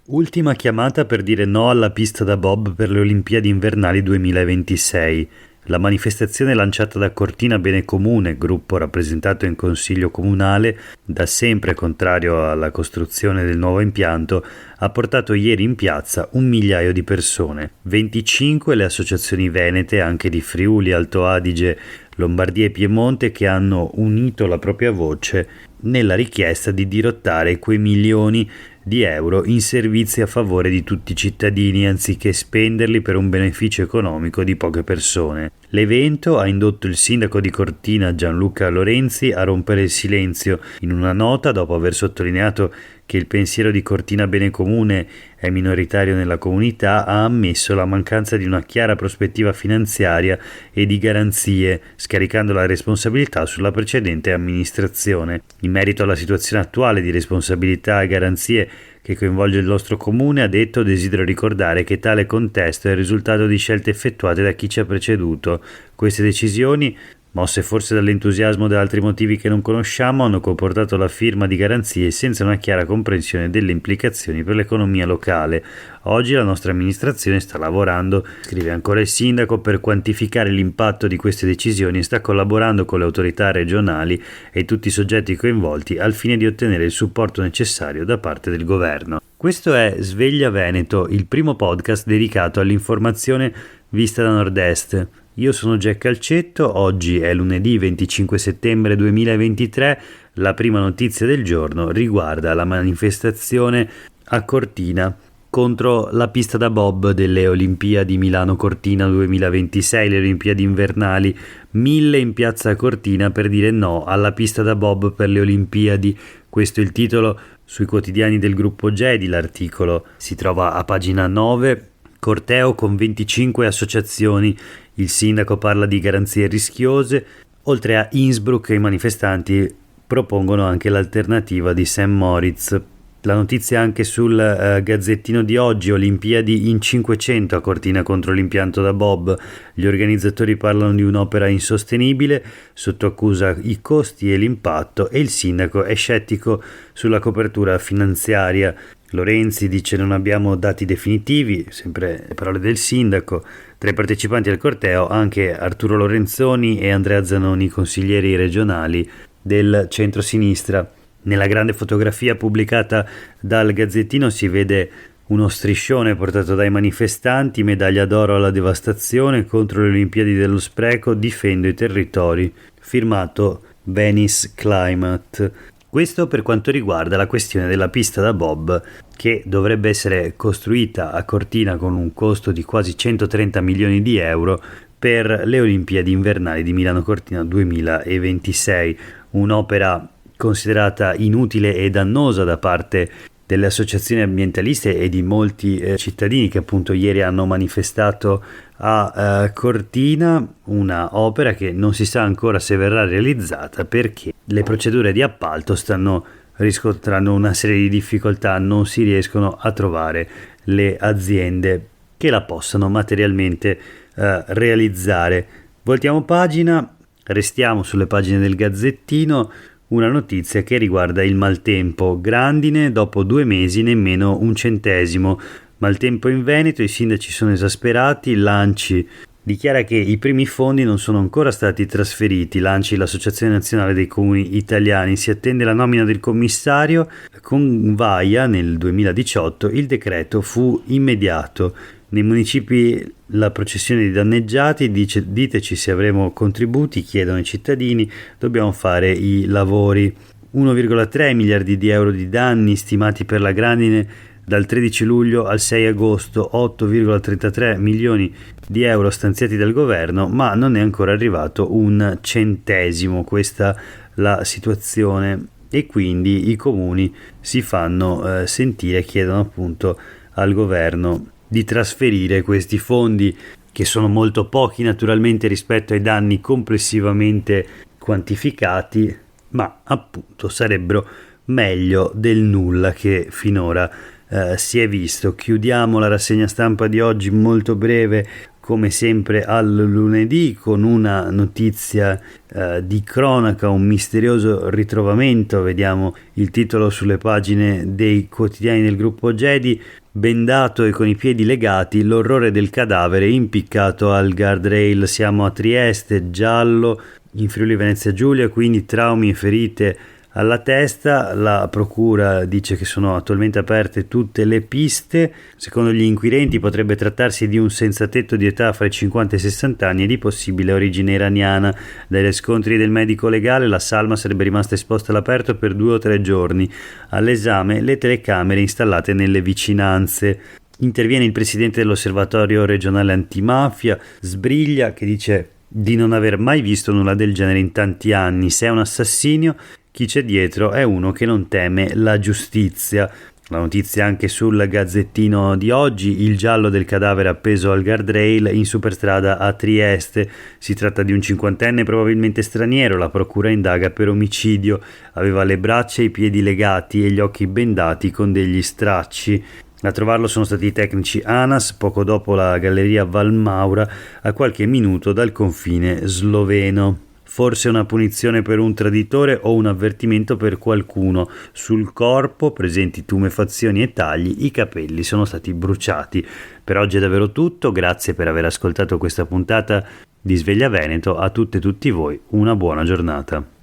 Ultima chiamata per dire no alla pista da bob per le Olimpiadi invernali 2026. La manifestazione lanciata da Cortina Bene Comune, gruppo rappresentato in consiglio comunale, da sempre contrario alla costruzione del nuovo impianto, ha portato ieri in piazza 1 migliaio di persone. 25 le associazioni venete, anche di Friuli, Alto Adige, Lombardia e Piemonte, che hanno unito la propria voce nella richiesta di dirottare quei milioni di euro in servizi a favore di tutti i cittadini anziché spenderli per un beneficio economico di poche persone. L'evento ha indotto il sindaco di Cortina Gianluca Lorenzi a rompere il silenzio in una nota dopo aver sottolineato che il pensiero di Cortina Bene Comune è minoritario nella comunità. Ha ammesso la mancanza di una chiara prospettiva finanziaria e di garanzie, scaricando la responsabilità sulla precedente amministrazione. In merito alla situazione attuale di responsabilità e garanzie che coinvolge il nostro comune, ha detto: desidero ricordare che tale contesto è il risultato di scelte effettuate da chi ci ha preceduto. Queste decisioni, mosse forse dall'entusiasmo o da altri motivi che non conosciamo, hanno comportato la firma di garanzie senza una chiara comprensione delle implicazioni per l'economia locale. Oggi la nostra amministrazione sta lavorando, scrive ancora il sindaco, per quantificare l'impatto di queste decisioni e sta collaborando con le autorità regionali e tutti i soggetti coinvolti al fine di ottenere il supporto necessario da parte del governo. Questo è Sveglia Veneto, il primo podcast dedicato all'informazione vista da Nord-Est. Io sono Jack Calcetto, oggi è lunedì 25 settembre 2023, la prima notizia del giorno riguarda la manifestazione a Cortina contro la pista da bob delle Olimpiadi Milano-Cortina 2026, le Olimpiadi invernali. 1000 in piazza Cortina per dire no alla pista da bob per le Olimpiadi. Questo è il titolo sui quotidiani del gruppo GEDI, l'articolo si trova a pagina 9. Corteo con 25 associazioni, il sindaco parla di garanzie rischiose. Oltre a Innsbruck, i manifestanti propongono anche l'alternativa di St. Moritz. La notizia anche sul Gazzettino di oggi: Olimpiadi in 500 a Cortina contro l'impianto da bob. Gli organizzatori parlano di un'opera insostenibile, sotto accusa i costi e l'impatto, e il sindaco è scettico sulla copertura finanziaria. Lorenzi dice: non abbiamo dati definitivi, sempre le parole del sindaco. Tra i partecipanti al corteo anche Arturo Lorenzoni e Andrea Zanoni, consiglieri regionali del centro-sinistra. Nella grande fotografia pubblicata dal Gazzettino si vede uno striscione portato dai manifestanti: medaglia d'oro alla devastazione, contro le Olimpiadi dello spreco, difendo i territori, firmato Venice Climate. Questo per quanto riguarda la questione della pista da bob, che dovrebbe essere costruita a Cortina con un costo di quasi 130 milioni di euro per le Olimpiadi invernali di Milano-Cortina 2026, un'opera considerata inutile e dannosa da parte delle associazioni ambientaliste e di molti cittadini che appunto ieri hanno manifestato a Cortina. Una opera che non si sa ancora se verrà realizzata perché le procedure di appalto stanno riscontrando una serie di difficoltà, non si riescono a trovare le aziende che la possano materialmente realizzare. Voltiamo pagina, restiamo sulle pagine del Gazzettino. Una notizia che riguarda il maltempo. Grandine, dopo 2 mesi nemmeno un centesimo. Maltempo in Veneto, i sindaci sono esasperati. L'ANCI dichiara che i primi fondi non sono ancora stati trasferiti. L'ANCI, l'Associazione Nazionale dei Comuni Italiani, si attende la nomina del commissario. Con Vaia nel 2018 il decreto fu immediato. Nei municipi la processione di danneggiati, diteci se avremo contributi, chiedono i cittadini, dobbiamo fare i lavori. 1,3 miliardi di euro di danni stimati per la grandine dal 13 luglio al 6 agosto, 8,33 milioni di euro stanziati dal governo, ma non è ancora arrivato un centesimo. Questa la situazione e quindi i comuni si fanno sentire, chiedono appunto al governo di trasferire questi fondi, che sono molto pochi naturalmente rispetto ai danni complessivamente quantificati, ma appunto sarebbero meglio del nulla che finora si è visto. Chiudiamo la rassegna stampa di oggi molto breve come sempre al lunedì, con una notizia di cronaca, un misterioso ritrovamento. Vediamo il titolo sulle pagine dei quotidiani del gruppo Gedi: bendato e con i piedi legati, l'orrore del cadavere impiccato al guardrail. Siamo a Trieste, giallo in Friuli Venezia Giulia, quindi traumi e ferite alla testa. La procura dice che sono attualmente aperte tutte le piste. Secondo gli inquirenti potrebbe trattarsi di un senzatetto di età fra i 50 e i 60 anni e di possibile origine iraniana. Dai riscontri del medico legale, la salma sarebbe rimasta esposta all'aperto per 2 o 3 giorni. All'esame le telecamere installate nelle vicinanze. Interviene il presidente dell'osservatorio regionale antimafia, Sbriglia, che dice di non aver mai visto nulla del genere in tanti anni. Se è un assassinio, chi c'è dietro è uno che non teme la giustizia. La notizia anche sul Gazzettino di oggi: il giallo del cadavere appeso al guardrail in superstrada a Trieste. Si tratta di un 50enne probabilmente straniero. La procura indaga per omicidio. Aveva le braccia e i piedi legati e gli occhi bendati con degli stracci. A trovarlo sono stati i tecnici ANAS poco dopo la galleria Valmaura, a qualche minuto dal confine sloveno. Forse una punizione per un traditore o un avvertimento per qualcuno. Sul corpo presenti tumefazioni e tagli, i capelli sono stati bruciati. Per oggi è davvero tutto, grazie per aver ascoltato questa puntata di Sveglia Veneto. A tutte e tutti voi una buona giornata.